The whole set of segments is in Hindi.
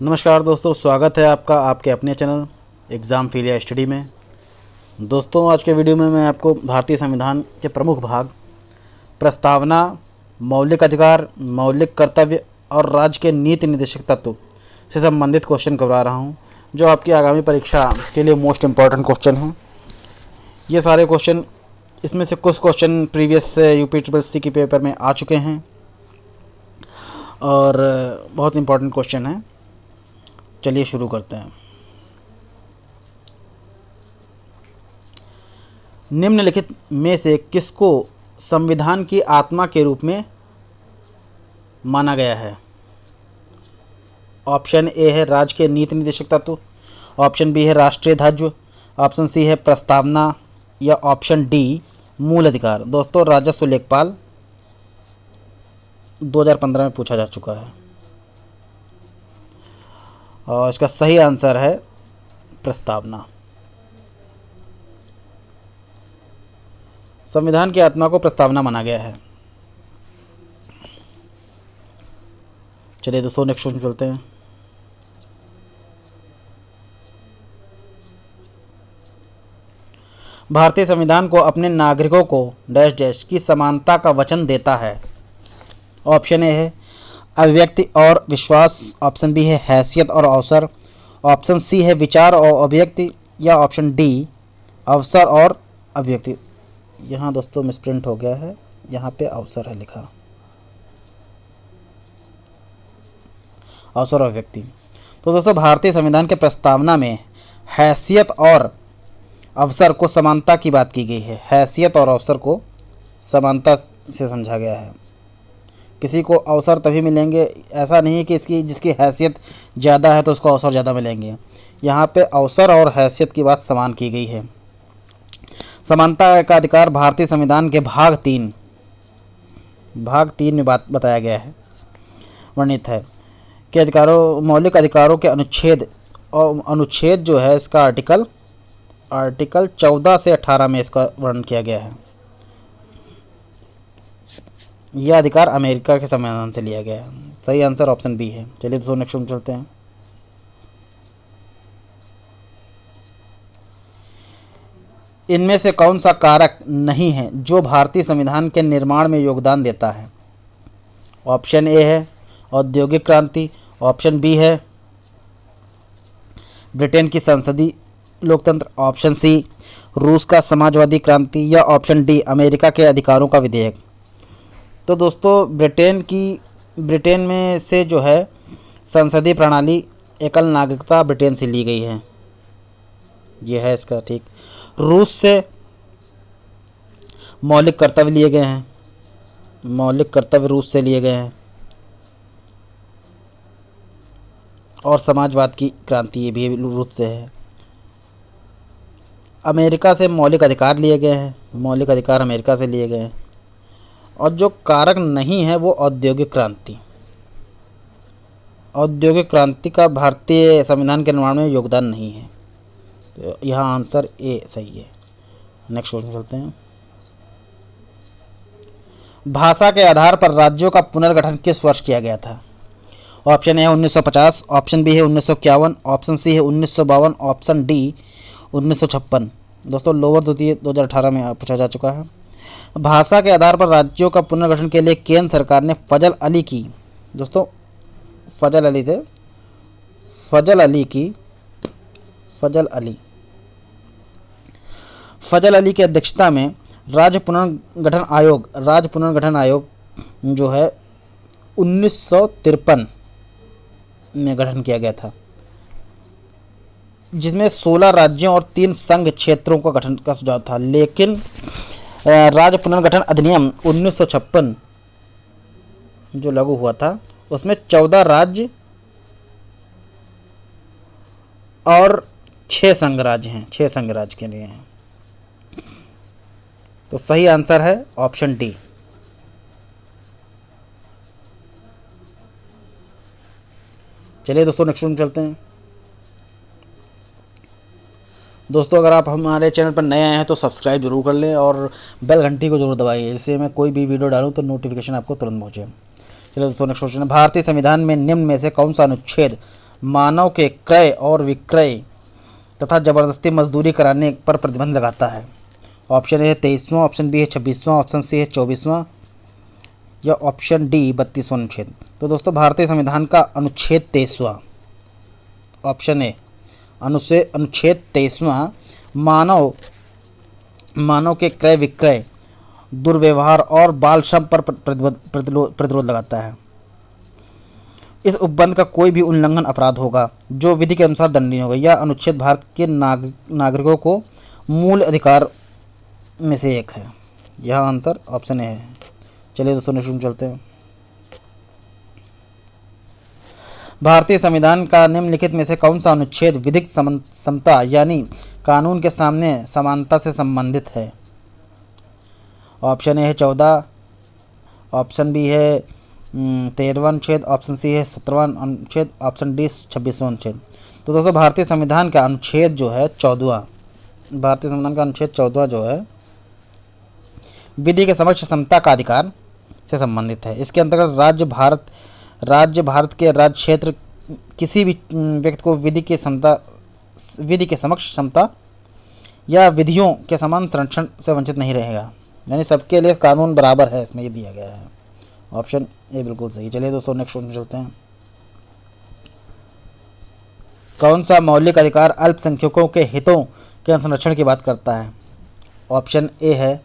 नमस्कार दोस्तों, स्वागत है आपका आपके अपने चैनल एग्ज़ाम फेलियर स्टडी में। दोस्तों, आज के वीडियो में मैं आपको भारतीय संविधान के प्रमुख भाग प्रस्तावना, मौलिक अधिकार, मौलिक कर्तव्य और राज्य के नीति निर्देशक तत्व से संबंधित क्वेश्चन करवा रहा हूं, जो आपकी आगामी परीक्षा के लिए मोस्ट इम्पॉर्टेंट क्वेश्चन हैं। ये सारे क्वेश्चन, इसमें से कुछ क्वेश्चन प्रीवियस UPSSC के पेपर में आ चुके हैं और बहुत इम्पॉर्टेंट क्वेश्चन हैं। चलिए शुरू करते हैं। निम्नलिखित में से किसको संविधान की आत्मा के रूप में माना गया है? ऑप्शन ए है राज्य के नीति निर्देशक तत्व, ऑप्शन बी है राष्ट्रीय ध्वज, ऑप्शन सी है प्रस्तावना या ऑप्शन डी मूल अधिकार। दोस्तों, राजस्व लेखपाल 2015 में पूछा जा चुका है और इसका सही आंसर है प्रस्तावना। संविधान की आत्मा को प्रस्तावना माना गया है। चलिए दोस्तों, नेक्स्ट क्वेश्चन चलते हैं। भारतीय संविधान को अपने नागरिकों को डैश डैश की समानता का वचन देता है। ऑप्शन ए है अभिव्यक्ति और विश्वास, ऑप्शन बी है हैसियत और अवसर, ऑप्शन सी है विचार और अभिव्यक्ति या ऑप्शन डी अवसर और अभिव्यक्ति। यहाँ दोस्तों मिसप्रिंट हो गया है, यहाँ पे अवसर है लिखा, अवसर और अभिव्यक्ति। तो दोस्तों, भारतीय संविधान के प्रस्तावना में हैसियत और अवसर को समानता की बात की गई है। हैसियत और अवसर को समानता से समझा गया है। किसी को अवसर तभी मिलेंगे, ऐसा नहीं है कि जिसकी हैसियत ज़्यादा है तो उसको अवसर ज़्यादा मिलेंगे। यहाँ पे अवसर और हैसियत की बात समान की गई है। समानता का अधिकार भारतीय संविधान के भाग 3 में बात बताया गया है, वर्णित है कि अधिकारों, मौलिक अधिकारों के अनुच्छेद जो है इसका आर्टिकल 14 से 18 में इसका वर्णन किया गया है। यह अधिकार अमेरिका के संविधान से लिया गया है। सही आंसर ऑप्शन बी है। चलिए दोस्तों, नेक्स्ट में चलते हैं। इनमें से कौन सा कारक नहीं है जो भारतीय संविधान के निर्माण में योगदान देता है? ऑप्शन ए है औद्योगिक क्रांति, ऑप्शन बी है ब्रिटेन की संसदीय लोकतंत्र, ऑप्शन सी रूस का समाजवादी क्रांति या ऑप्शन डी अमेरिका के अधिकारों का विधेयक। तो दोस्तों, ब्रिटेन में से जो है संसदीय प्रणाली, एकल नागरिकता ब्रिटेन से ली गई है, ये है इसका ठीक। रूस से मौलिक कर्तव्य लिए गए हैं, मौलिक कर्तव्य रूस से लिए गए हैं और समाजवाद की क्रांति ये भी रूस से है। अमेरिका से मौलिक अधिकार लिए गए हैं, मौलिक अधिकार अमेरिका से लिए गए हैं। और जो कारक नहीं है वो औद्योगिक क्रांति, औद्योगिक क्रांति का भारतीय संविधान के निर्माण में योगदान नहीं है। तो यहाँ आंसर ए सही है। नेक्स्ट क्वेश्चन चलते हैं। भाषा के आधार पर राज्यों का पुनर्गठन किस वर्ष किया गया था? ऑप्शन ए है 1950, ऑप्शन बी है 1951, ऑप्शन सी है 1952, ऑप्शन डी 1956। दोस्तों, लोअर द्वितीय 2018 में पूछा जा चुका है। भाषा के आधार पर राज्यों का पुनर्गठन के लिए केंद्र सरकार ने फजल अली की, दोस्तों फजल अली की अध्यक्षता में राज्य पुनर्गठन आयोग जो है 1953 में गठन किया गया था, जिसमें 16 राज्यों और 3 संघ क्षेत्रों का गठन का सुझाव था। लेकिन राज्य पुनर्गठन अधिनियम 1956 जो लागू हुआ था उसमें 14 राज्य और 6 संघ राज्य हैं, 6 संघ राज्य के लिए हैं। तो सही आंसर है ऑप्शन डी। चलिए दोस्तों, नेक्स्ट में चलते हैं। दोस्तों, अगर आप हमारे चैनल पर नए आए हैं तो सब्सक्राइब जरूर कर लें और बेल घंटी को जरूर दबाइए, जिससे मैं कोई भी वीडियो डालूं तो नोटिफिकेशन आपको तुरंत पहुंचे। चलिए दोस्तों, नेक्स्ट क्वेश्चन है। भारतीय संविधान में निम्न में से कौन सा अनुच्छेद मानव के क्रय और विक्रय तथा जबरदस्ती मजदूरी कराने पर प्रतिबंध लगाता है? ऑप्शन ए है 23वां, ऑप्शन बी है 26वां, ऑप्शन सी है 24वां या ऑप्शन डी 32वां अनुच्छेद। तो दोस्तों भारतीय संविधान का अनुच्छेद 23वां, ऑप्शन ए अनुच्छेद 23वां मानव के क्रय विक्रय, दुर्व्यवहार और बाल श्रम पर प्रतिरोध लगाता है। इस उपबंध का कोई भी उल्लंघन अपराध होगा जो विधि के अनुसार दंडनीय होगा। यह अनुच्छेद भारत के नागरिकों को मूल अधिकार में से एक है। यह आंसर ऑप्शन ए है। चलिए दोस्तों नेक्स्ट चलते हैं। भारतीय संविधान का निम्नलिखित में से कौन सा अनुच्छेद विधिक समता यानी कानून के सामने समानता से संबंधित है? ऑप्शन ए है 14, ऑप्शन बी है 13वां अनुच्छेद, ऑप्शन सी है 17वां अनुच्छेद, ऑप्शन डी 26वां अनुच्छेद। तो दोस्तों भारतीय संविधान का अनुच्छेद जो है 14वां, भारतीय संविधान का अनुच्छेद 14वां जो है विधि के समक्ष समता का अधिकार से संबंधित है। इसके अंतर्गत राज्य भारत के राज्य क्षेत्र किसी भी व्यक्ति को विधि के समक्ष समता या विधियों के समान संरक्षण से वंचित नहीं रहेगा, यानी सबके लिए कानून बराबर है, इसमें ये दिया गया है। ऑप्शन ए बिल्कुल सही। चलिए दोस्तों नेक्स्ट क्वेश्चन चलते हैं। कौन सा मौलिक अधिकार अल्पसंख्यकों के हितों के संरक्षण की बात करता है? ऑप्शन ए है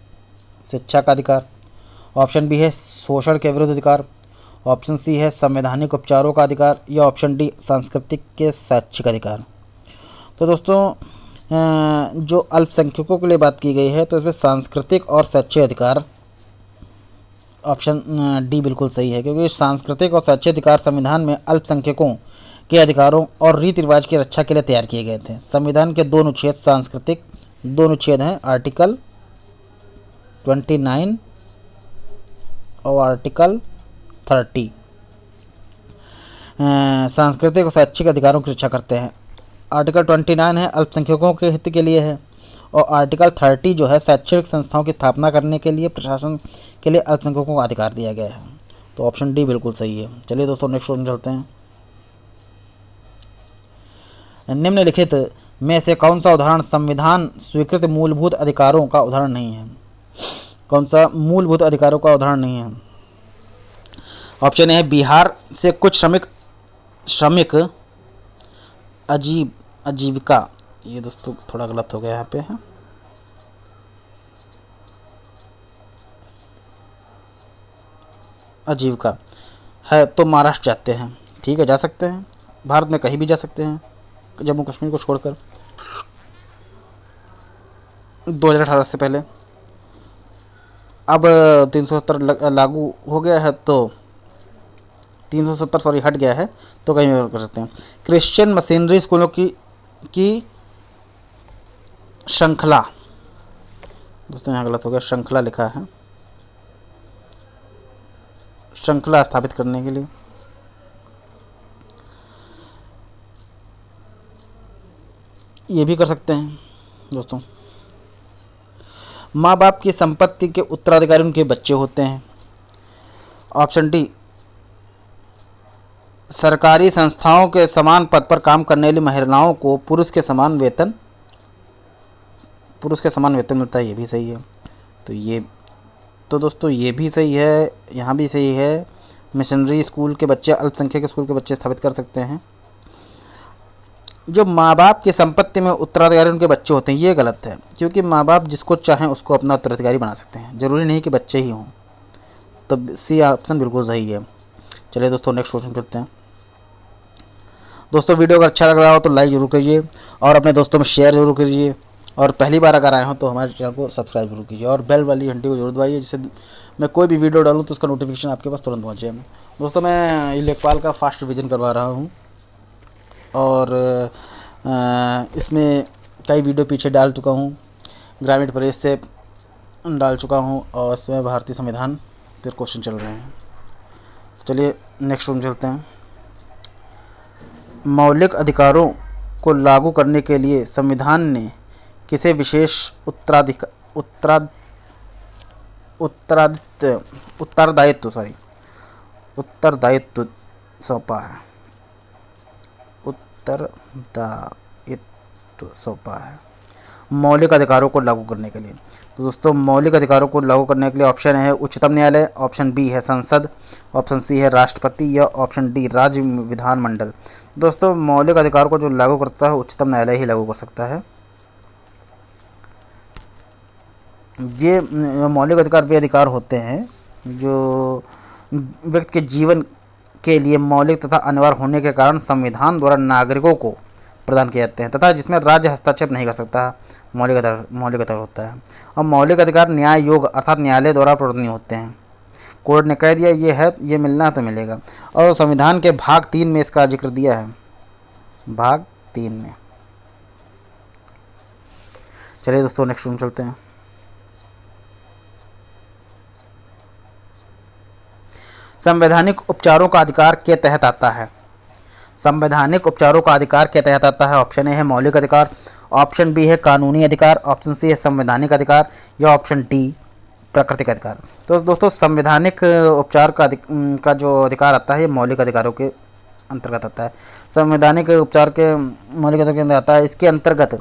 शिक्षा का अधिकार, ऑप्शन बी है शोषण के विरुद्ध अधिकार, ऑप्शन सी है संवैधानिक उपचारों का अधिकार या ऑप्शन डी सांस्कृतिक के शैक्षिक अधिकार। तो दोस्तों जो अल्पसंख्यकों के लिए बात की गई है तो इसमें सांस्कृतिक और शैक्षिक अधिकार, ऑप्शन डी बिल्कुल सही है, क्योंकि सांस्कृतिक और शैक्षिक अधिकार संविधान में अल्पसंख्यकों के अधिकारों और रीति रिवाज की रक्षा के लिए तैयार किए गए थे। संविधान के दो अनुच्छेद सांस्कृतिक, दो अनुच्छेद हैं आर्टिकल 29 और आर्टिकल 30 सांस्कृतिक और शैक्षिक अधिकारों की रक्षा करते हैं। आर्टिकल 29 है अल्पसंख्यकों के हित के लिए है और आर्टिकल 30 जो है शैक्षणिक संस्थाओं की स्थापना करने के लिए प्रशासन के लिए अल्पसंख्यकों को अधिकार दिया गया है। तो ऑप्शन डी बिल्कुल सही है। चलिए दोस्तों नेक्स्ट क्वेश्चन चलते हैं। निम्नलिखित में से कौन सा उदाहरण संविधान स्वीकृत मूलभूत अधिकारों का उदाहरण नहीं है? कौन सा मूलभूत अधिकारों का उदाहरण नहीं है? ऑप्शन ए है बिहार से कुछ श्रमिक आजीविका, ये दोस्तों थोड़ा गलत हो गया यहाँ पे है, आजीविका है तो महाराष्ट्र जाते हैं, ठीक है जा सकते हैं, भारत में कहीं भी जा सकते हैं जम्मू कश्मीर को छोड़कर 2018 से पहले। अब 370 लागू हो गया है तो 370 हट गया है तो कहीं भी कर सकते हैं। क्रिश्चियन मशीनरी स्कूलों की श्रृंखला, दोस्तों यहाँ गलत हो गया, श्रृंखला लिखा है, श्रृंखला स्थापित करने के लिए ये भी कर सकते हैं दोस्तों। माँ बाप की संपत्ति के उत्तराधिकारी उनके बच्चे होते हैं। ऑप्शन डी सरकारी संस्थाओं के समान पद पर काम करने वाली महिलाओं को पुरुष के समान वेतन मिलता है, ये भी सही है। तो दोस्तों ये भी सही है, यहाँ भी सही है। मिशनरी स्कूल के बच्चे, अल्पसंख्यक स्कूल के बच्चे स्थापित कर सकते हैं। जो माँ बाप की संपत्ति में उत्तराधिकारी उनके बच्चे होते हैं ये गलत है, क्योंकि माँ बाप जिसको चाहें उसको अपना उत्तराधिकारी बना सकते हैं, ज़रूरी नहीं कि बच्चे ही हों। तो सी ऑप्शन बिल्कुल सही है। चलिए दोस्तों नेक्स्ट क्वेश्चन करते हैं। दोस्तों वीडियो अगर अच्छा लग रहा हो तो लाइक ज़रूर कीजिए और अपने दोस्तों में शेयर ज़रूर कीजिए, और पहली बार अगर आए हो तो हमारे चैनल को सब्सक्राइब जरूर कीजिए और बेल वाली घंटी को जरूर दबाइए, जिससे मैं कोई भी वीडियो डालूँ तो उसका नोटिफिकेशन आपके पास तुरंत पहुँचे। दोस्तों मैं ये लेखपाल का फास्ट रिवीजन करवा रहा हूँ और इसमें कई वीडियो पीछे डाल चुका हूँ, ग्रामीण प्रेस से डाल चुका हूँ और इसमें भारतीय संविधान फिर क्वेश्चन चल रहे हैं। चलिए नेक्स्ट रूम चलते हैं। मौलिक अधिकारों को लागू करने के लिए संविधान ने किसे विशेष उत्तरदायित्व सौंपा है? उत्तरदायित्व सौंपा है मौलिक अधिकारों को लागू करने के लिए। तो दोस्तों मौलिक अधिकारों को लागू करने के लिए ऑप्शन है उच्चतम न्यायालय, ऑप्शन बी है संसद, ऑप्शन सी है राष्ट्रपति या ऑप्शन डी राज्य विधानमंडल। दोस्तों मौलिक अधिकारों को जो लागू करता है उच्चतम न्यायालय ही लागू कर सकता है। ये मौलिक अधिकार वे अधिकार होते हैं जो व्यक्ति के जीवन के लिए मौलिक तथा अनिवार्य होने के कारण संविधान द्वारा नागरिकों को प्रदान किए जाते हैं तथा जिसमें राज्य हस्तक्षेप नहीं कर सकता। मौलिक अधिकार होता है। और मौलिक अधिकार न्याय योग अर्थात न्यायालय द्वारा प्रवर्तनीय होते हैं। कोर्ट ने कह दिया ये है, ये मिलना है तो मिलेगा। और संविधान के भाग 3 में इसका जिक्र दिया है, भाग 3 में। चलिए दोस्तों नेक्स्ट रूम चलते हैं। संवैधानिक उपचारों का अधिकार के तहत आता है। संवैधानिक उपचारों का अधिकार के तहत आता है। ऑप्शन ए है मौलिक अधिकार, ऑप्शन बी है कानूनी अधिकार, ऑप्शन सी है संवैधानिक अधिकार या ऑप्शन डी प्राकृतिक अधिकार। तो दोस्तों संवैधानिक उपचार का जो अधिकार आता है ये मौलिक अधिकारों के अंतर्गत आता है। संवैधानिक उपचार के मौलिक अधिकार के अंदर आता है। इसके अंतर्गत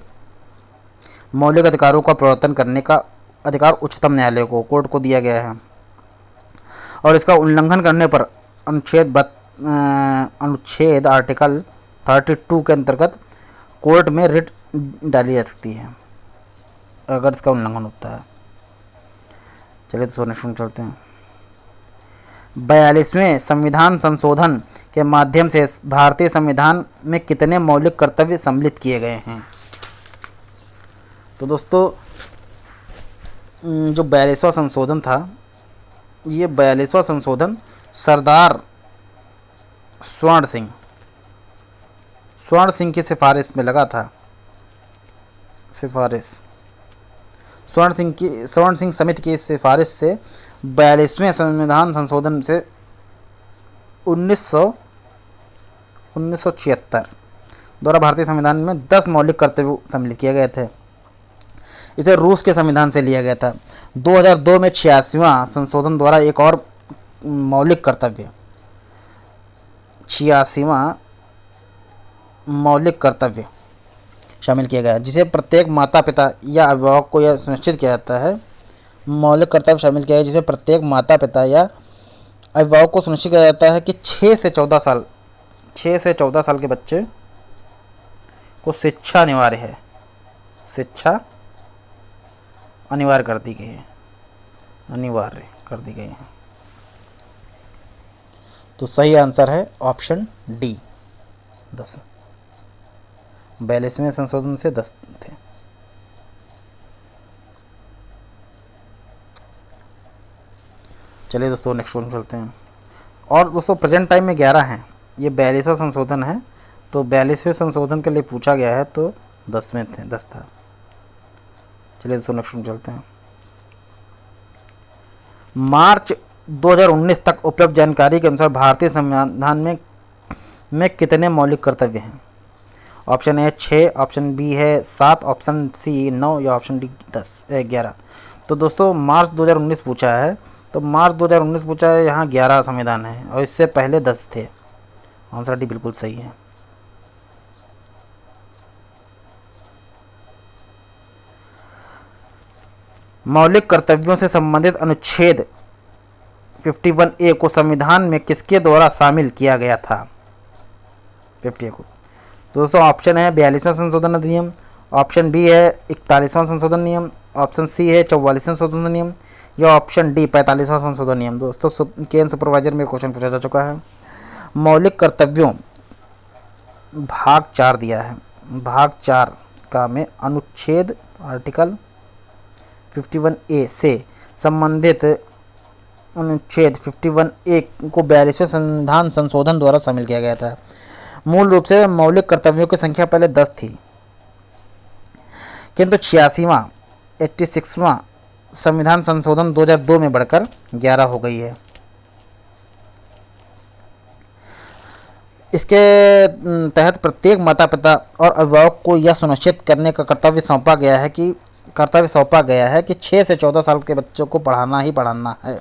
मौलिक अधिकारों का प्रवर्तन करने का अधिकार उच्चतम न्यायालय को, कोर्ट को दिया गया है। और इसका उल्लंघन करने पर अनुच्छेद आर्टिकल 32 के अंतर्गत कोर्ट में रिट डाली जा सकती है अगर इसका उल्लंघन होता है। चलिए तो नेक्स्ट चलते हैं। 42वें संविधान संशोधन के माध्यम से भारतीय संविधान में कितने मौलिक कर्तव्य सम्मिलित किए गए हैं? तो दोस्तों जो 42वां संशोधन था, ये 42वां संशोधन सरदार स्वर्ण सिंह की सिफारिश में लगा था। स्वर्ण सिंह समिति की सिफारिश से 42वें संविधान संशोधन से 1976 द्वारा भारतीय संविधान में 10 मौलिक कर्तव्य सम्मिलित किए गए थे। इसे रूस के संविधान से लिया गया था। 2002 में 86वां संशोधन द्वारा एक और मौलिक कर्तव्य 86वां मौलिक कर्तव्य शामिल किया गया, जिसे प्रत्येक माता पिता या अभिभावक को यह सुनिश्चित किया जाता है। मौलिक कर्तव्य शामिल किया गया जिसमें प्रत्येक माता पिता या अभिभावक को सुनिश्चित किया जाता है कि 6 से 14 साल के बच्चे को शिक्षा अनिवार्य है। शिक्षा अनिवार्य कर दी गई है। तो सही आंसर है ऑप्शन डी 10। 42वें संशोधन से 10 थे। चलिए दोस्तों नेक्स्ट क्वेश्चन चलते हैं। और दोस्तों प्रेजेंट टाइम में 11 हैं। ये 42वां संशोधन है, तो 42वें संशोधन के लिए पूछा गया है, तो 10 था। चलिए दोस्तों नेक्स्ट क्वेश्चन चलते हैं। मार्च 2019 तक उपलब्ध जानकारी के अनुसार भारतीय संविधान में कितने मौलिक कर्तव्य हैं? ऑप्शन ए 6, ऑप्शन बी है 7, ऑप्शन सी 9 या ऑप्शन डी 11। तो दोस्तों मार्च 2019 पूछा है, तो मार्च 2019 पूछा है, यहाँ 11 संविधान है और इससे पहले 10 थे। आंसर डी बिल्कुल सही है। मौलिक कर्तव्यों से संबंधित अनुच्छेद 51A को संविधान में किसके द्वारा शामिल किया गया था? 50A को। दोस्तों ऑप्शन है 42वां संशोधन अधिनियम, ऑप्शन बी है 41वां संशोधन नियम, ऑप्शन सी है 44वां संशोधन नियम या ऑप्शन डी 45वां संशोधन नियम। दोस्तों केन सुपरवाइजर में क्वेश्चन पूछा जा चुका है। मौलिक कर्तव्यों भाग 4 दिया है। भाग 4 का में अनुच्छेद आर्टिकल 51A से संबंधित अनुच्छेद 51A को 42वें संविधान संशोधन द्वारा शामिल किया गया था। मूल रूप से मौलिक कर्तव्यों की संख्या पहले 10 थी, किंतु 86वां संविधान संशोधन 2002 में बढ़कर 11 हो गई है। इसके तहत प्रत्येक माता पिता और अभिभावक को यह सुनिश्चित करने का कर्तव्य सौंपा गया है कि 6 से 14 साल के बच्चों को पढ़ाना ही पढ़ाना है।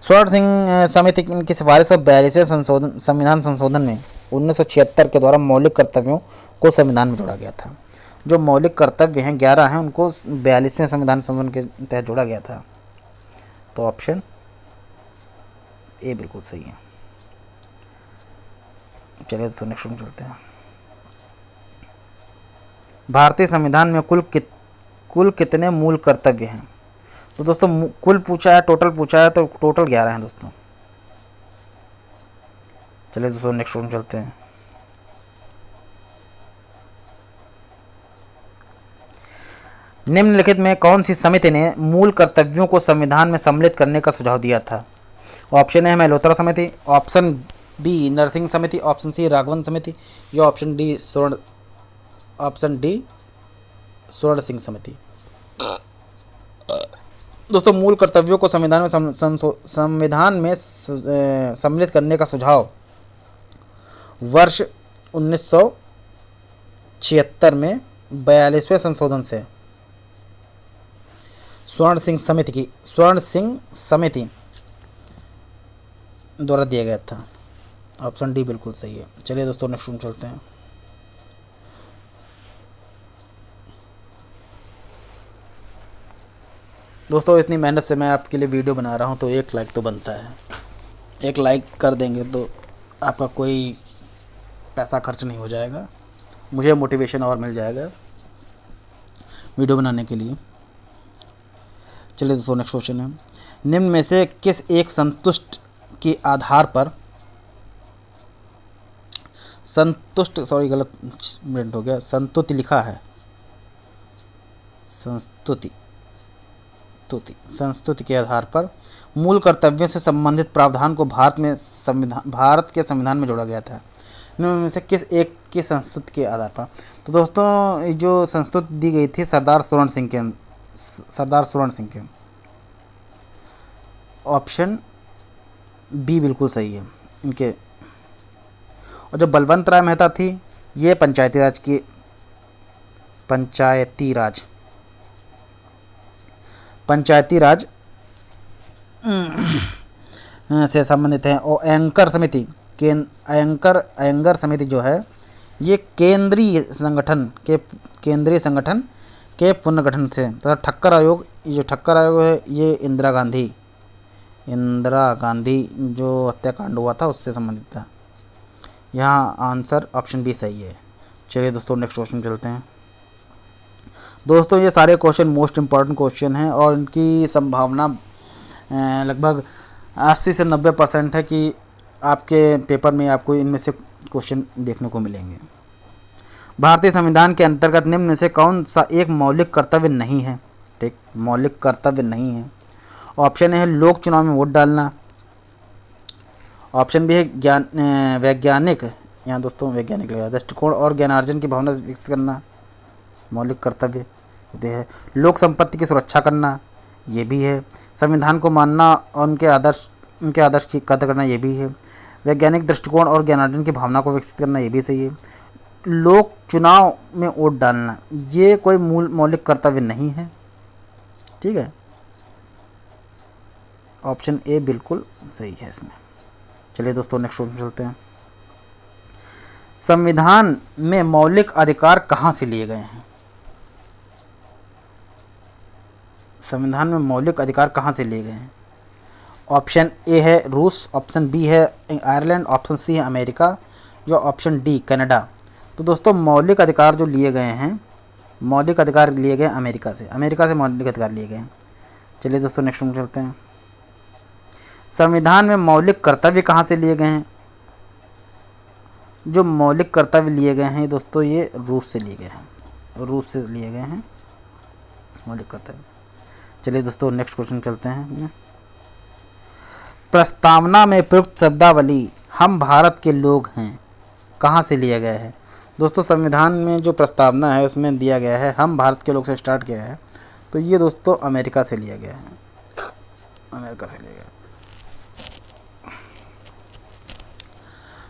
स्वर्ण सिंह समिति की सिफारिश और 42वें संविधान संशोधन में 1976 के द्वारा मौलिक कर्तव्यों को संविधान में जोड़ा गया था। जो मौलिक कर्तव्य हैं 11 हैं, उनको 42वें संविधान संशोधन के तहत जोड़ा गया था। तो ऑप्शन ए बिल्कुल सही है। चलिए दोस्तों नेक्स्ट में चलते हैं। भारतीय संविधान में कुल कितने मूल कर्तव्य हैं? तो दोस्तों कुल पूछा है, टोटल पूछा है, तो टोटल 11 हैं दोस्तों। चलिए दोस्तों नेक्स्ट में चलते हैं। निम्नलिखित में कौन सी समिति ने मूल कर्तव्यों को संविधान में सम्मिलित करने का सुझाव दिया था? ऑप्शन ए मल्होत्रा समिति, ऑप्शन बी नरसिंह समिति, ऑप्शन सी राघवन समिति, या ऑप्शन डी स्वर्ण सिंह समिति। दोस्तों मूल कर्तव्यों को संविधान में सम्मिलित करने का सुझाव वर्ष 1976 में 42वें संशोधन से स्वर्ण सिंह समिति द्वारा दिया गया था। ऑप्शन डी बिल्कुल सही है। चलिए दोस्तों नेक्स्ट में चलते हैं। दोस्तों इतनी मेहनत से मैं आपके लिए वीडियो बना रहा हूं, तो एक लाइक तो बनता है। एक लाइक कर देंगे तो आपका कोई पैसा खर्च नहीं हो जाएगा, मुझे मोटिवेशन और मिल जाएगा वीडियो बनाने के लिए। चलिए दोस्तों नेक्स्ट क्वेश्चन है। निम्न में से किस एक संतुष्टि के आधार पर संस्तुति लिखा है। संस्तुति के आधार पर मूल कर्तव्यों से संबंधित प्रावधान को भारत के संविधान में जोड़ा गया था। इनमें से किस एक की संस्तुति के आधार पर? तो दोस्तों जो संस्तुति दी गई थी सरदार स्वर्ण सिंह के। ऑप्शन बी बिल्कुल सही है इनके। और जो बलवंत राय मेहता थी, ये पंचायती राज से संबंधित है। और अयंगर समिति जो है ये केंद्रीय संगठन के पुनर्गठन से, तथा ठक्कर आयोग, ये जो ठक्कर आयोग है ये इंदिरा गांधी जो हत्याकांड हुआ था उससे संबंधित था। यहाँ आंसर ऑप्शन बी सही है। चलिए दोस्तों नेक्स्ट क्वेश्चन चलते हैं। दोस्तों ये सारे क्वेश्चन मोस्ट इम्पॉर्टेंट क्वेश्चन हैं और इनकी संभावना लगभग 80 से 90% है कि आपके पेपर में आपको इनमें से क्वेश्चन देखने को मिलेंगे। भारतीय संविधान के अंतर्गत निम्न में से कौन सा एक मौलिक कर्तव्य नहीं है? ठीक, मौलिक कर्तव्य नहीं है। ऑप्शन ए है लोक चुनाव में वोट डालना, ऑप्शन बी है वैज्ञानिक, यहाँ दोस्तों वैज्ञानिक लगा, दृष्टिकोण और ज्ञानार्जन की भावना विकसित करना, मौलिक कर्तव्य ये है। लोक संपत्ति की सुरक्षा करना, ये भी है। संविधान को मानना और उनके आदर्श की कदर करना, ये भी है। वैज्ञानिक दृष्टिकोण और ज्ञानार्जन की भावना को विकसित करना, ये भी सही है। लोक चुनाव में वोट डालना, ये कोई मौलिक कर्तव्य नहीं है। ठीक है, ऑप्शन ए बिल्कुल सही है इसमें। चलिए दोस्तों नेक्स्ट क्वेश्चन चलते हैं। संविधान में मौलिक अधिकार कहाँ से लिए गए हैं? संविधान में मौलिक अधिकार कहाँ से लिए गए हैं? ऑप्शन ए है रूस, ऑप्शन बी है आयरलैंड, ऑप्शन सी है अमेरिका, या ऑप्शन डी कनाडा। तो दोस्तों मौलिक अधिकार जो लिए गए हैं, मौलिक अधिकार लिए गए अमेरिका से मौलिक अधिकार लिए गए हैं। चलिए दोस्तों नेक्स्ट में चलते हैं। संविधान में मौलिक कर्तव्य कहाँ से लिए गए हैं? जो मौलिक कर्तव्य लिए गए हैं दोस्तों ये रूस से लिए गए हैं मौलिक कर्तव्य। चलिए दोस्तों नेक्स्ट क्वेश्चन चलते हैं। प्रस्तावना में प्रयुक्त शब्दावली हम भारत के लोग हैं कहाँ से लिया गया है? दोस्तों संविधान में जो प्रस्तावना है उसमें दिया गया है हम भारत के लोग से स्टार्ट किया है, तो ये दोस्तों अमेरिका से लिया गया है।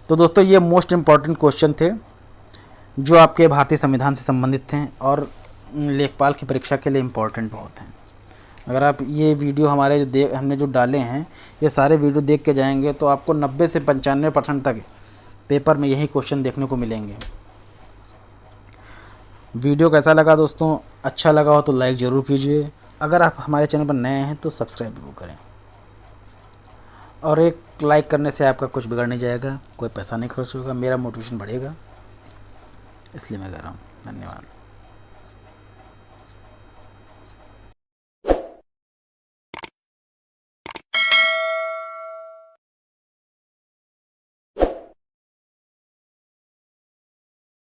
तो दोस्तों ये मोस्ट इम्पॉर्टेंट क्वेश्चन थे जो आपके भारतीय संविधान से संबंधित थे और लेखपाल की परीक्षा के लिए इम्पोर्टेंट बहुत हैं। अगर आप ये वीडियो हमने जो डाले हैं ये सारे वीडियो देख के जाएंगे तो आपको 90 से 95% तक पेपर में यही क्वेश्चन देखने को मिलेंगे। वीडियो कैसा लगा दोस्तों? अच्छा लगा हो तो लाइक ज़रूर कीजिए। अगर आप हमारे चैनल पर नए हैं तो सब्सक्राइब जरूर करें। और एक लाइक करने से आपका कुछ बिगड़ नहीं जाएगा, कोई पैसा नहीं खर्च होगा, मेरा मोटिवेशन बढ़ेगा, इसलिए मैं कर रहा हूँ। धन्यवाद।